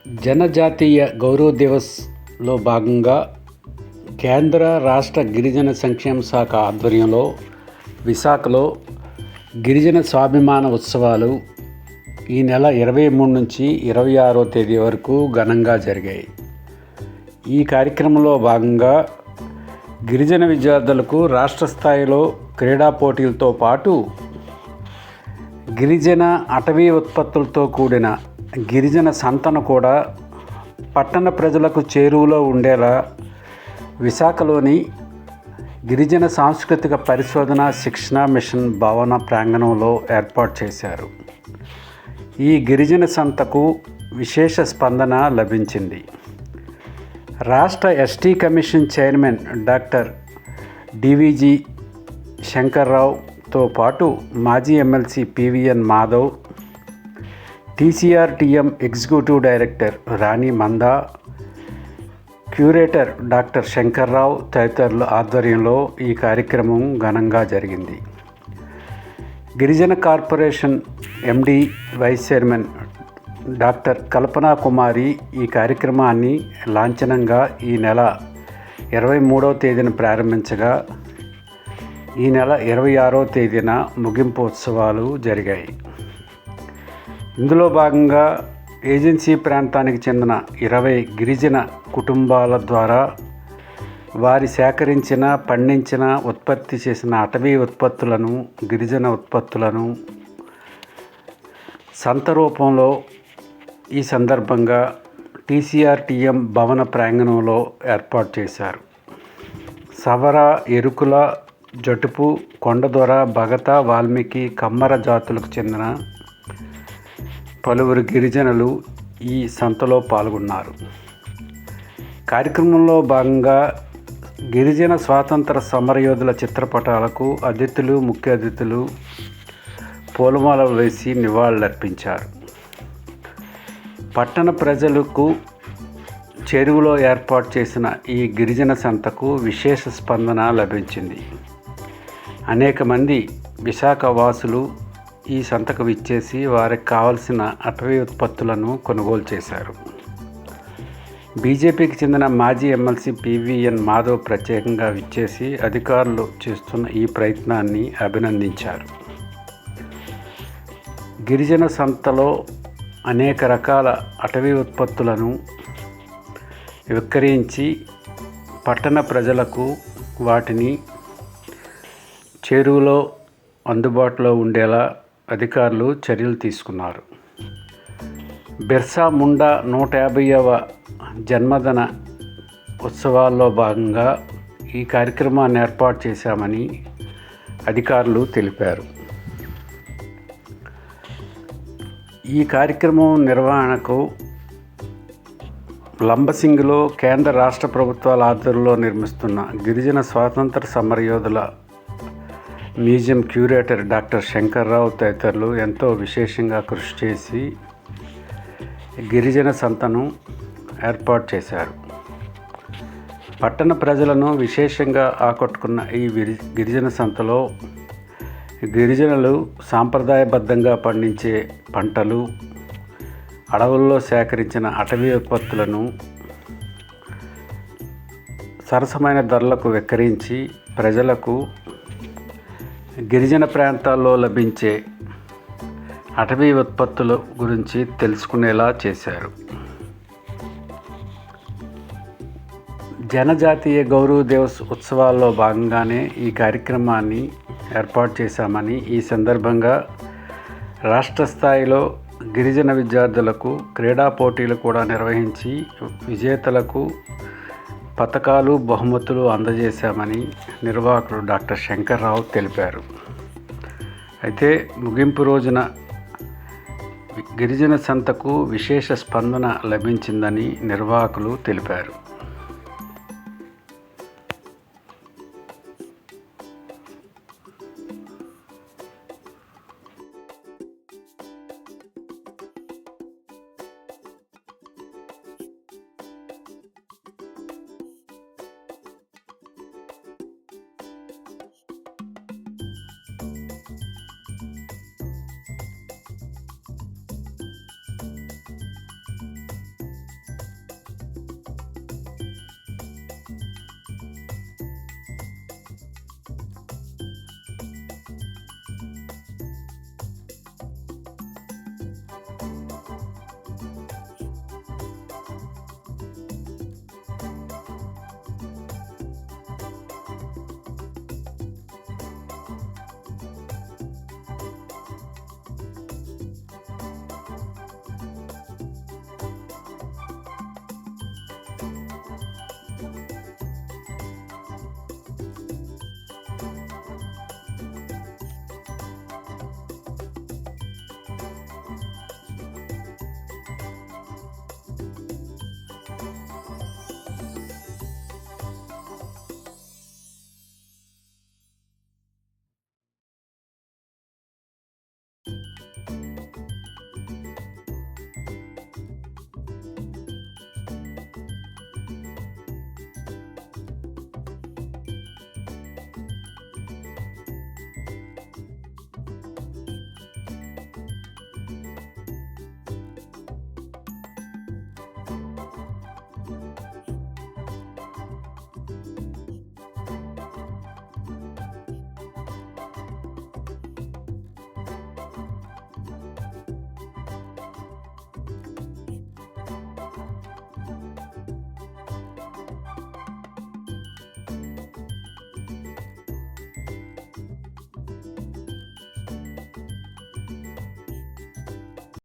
జనజాతీయ గౌరవ దివస్లో భాగంగా కేంద్ర రాష్ట్ర గిరిజన సంక్షేమ శాఖ ఆధ్వర్యంలో విశాఖలో గిరిజన స్వాభిమాన ఉత్సవాలు ఈ నెల 23 నుంచి 26వ తేదీ వరకు ఘనంగా జరిగాయి. ఈ కార్యక్రమంలో భాగంగా గిరిజన విద్యార్థులకు రాష్ట్ర స్థాయిలో క్రీడా పోటీలతో పాటు గిరిజన అటవీ ఉత్పత్తులతో కూడిన గిరిజన సంతను కూడా పట్టణ ప్రజలకు చేరువలో ఉండేలా విశాఖలోని గిరిజన సాంస్కృతిక పరిశోధన శిక్షణ మిషన్ భవన ప్రాంగణంలో ఏర్పాటు చేశారు. ఈ గిరిజన సంతకు విశేష స్పందన లభించింది. రాష్ట్ర ST commission chairman doctor DVG శంకర్రావుతో పాటు మాజీ MLC PVN Madhav, TCRTM executive director Rani Manda, curator doctor శంకర్రావు తదితరుల ఆధ్వర్యంలో ఈ కార్యక్రమం ఘనంగా జరిగింది. గిరిజన corporation MD vice chairman doctor Kalpana Kumari ఈ కార్యక్రమాన్ని లాంఛనంగా ఈ నెల 23వ తేదీన ప్రారంభించగా ఈ నెల 26వ తేదీన ముగింపు ఉత్సవాలు జరిగాయి. ఇందులో భాగంగా ఏజెన్సీ ప్రాంతానికి చెందిన 20 గిరిజన కుటుంబాల ద్వారా వారి సేకరించిన, పండించిన, ఉత్పత్తి చేసిన అటవీ ఉత్పత్తులను, గిరిజన ఉత్పత్తులను సంత రూపంలో ఈ సందర్భంగా టీసీఆర్టీఎం భవన ప్రాంగణంలో ఏర్పాటు చేశారు. సవర, ఎరుకుల, జటుపు, కొండదొర, భగత, వాల్మీకి, కమ్మర జాతులకు చెందిన పలువురు గిరిజనులు ఈ సంతలో పాల్గొన్నారు. కార్యక్రమంలో భాగంగా గిరిజన స్వాతంత్ర సమరయోధుల చిత్రపటాలకు ముఖ్య అతిథులు పూలమాలలు వేసి నివాళులర్పించారు. పట్టణ ప్రజలకు చెరువులో ఏర్పాటు చేసిన ఈ గిరిజన సంతకు విశేష స్పందన లభించింది. అనేక మంది విశాఖ వాసులు ఈ సంతకు విచ్చేసి వారికి కావలసిన అటవీ ఉత్పత్తులను కొనుగోలు చేశారు. బీజేపీకి చెందిన మాజీ ఎమ్మెల్సీ పివిఎన్ మాధవ్ ప్రత్యేకంగా విచ్చేసి అధికారులు చేస్తున్న ఈ ప్రయత్నాన్ని అభినందించారు. గిరిజన సంతలో అనేక రకాల అటవీ ఉత్పత్తులను విక్రయించి పట్టణ ప్రజలకు వాటిని చేరువలో అందుబాటులో ఉండేలా అధికారులు చర్యలు తీసుకున్నారు. బిర్సా ముండా 150వ జన్మదిన ఉత్సవాల్లో భాగంగా ఈ కార్యక్రమాన్ని ఏర్పాటు చేశామని అధికారులు తెలిపారు. ఈ కార్యక్రమం నిర్వహణకు లంబసింగిలో కేంద్ర రాష్ట్ర ప్రభుత్వాల ఆధ్వర్యంలో నిర్మిస్తున్న గిరిజన స్వాతంత్ర సమరయోధుల మ్యూజియం క్యూరేటర్ డాక్టర్ శంకర్రావు తదితరులు ఎంతో విశేషంగా కృషి చేసి గిరిజన సంతను ఏర్పాటు చేశారు. పట్టణ ప్రజలను విశేషంగా ఆకట్టుకున్న ఈ గిరిజన సంతలో గిరిజనులు సాంప్రదాయబద్ధంగా పండించే పంటలు, అడవుల్లో సేకరించిన అటవీ ఉత్పత్తులను సరసమైన ధరలకు విక్రయించి ప్రజలకు గిరిజన ప్రాంతాల్లో లభించే అటవీ ఉత్పత్తుల గురించి తెలుసుకునేలా చేశారు. జనజాతీయ గౌరవ దివస్ ఉత్సవాల్లో భాగంగానే ఈ కార్యక్రమాన్ని ఏర్పాటు చేశామని, ఈ సందర్భంగా రాష్ట్ర స్థాయిలో గిరిజన విద్యార్థులకు క్రీడా పోటీలు కూడా నిర్వహించి విజేతలకు పతకాలు, బహుమతులు అందజేశామని నిర్వాహకుడు డాక్టర్ శంకర్రావు తెలిపారు. అయితే ముగింపు రోజున గిరిజన సంతకు విశేష స్పందన లభించిందని నిర్వాహకులు తెలిపారు.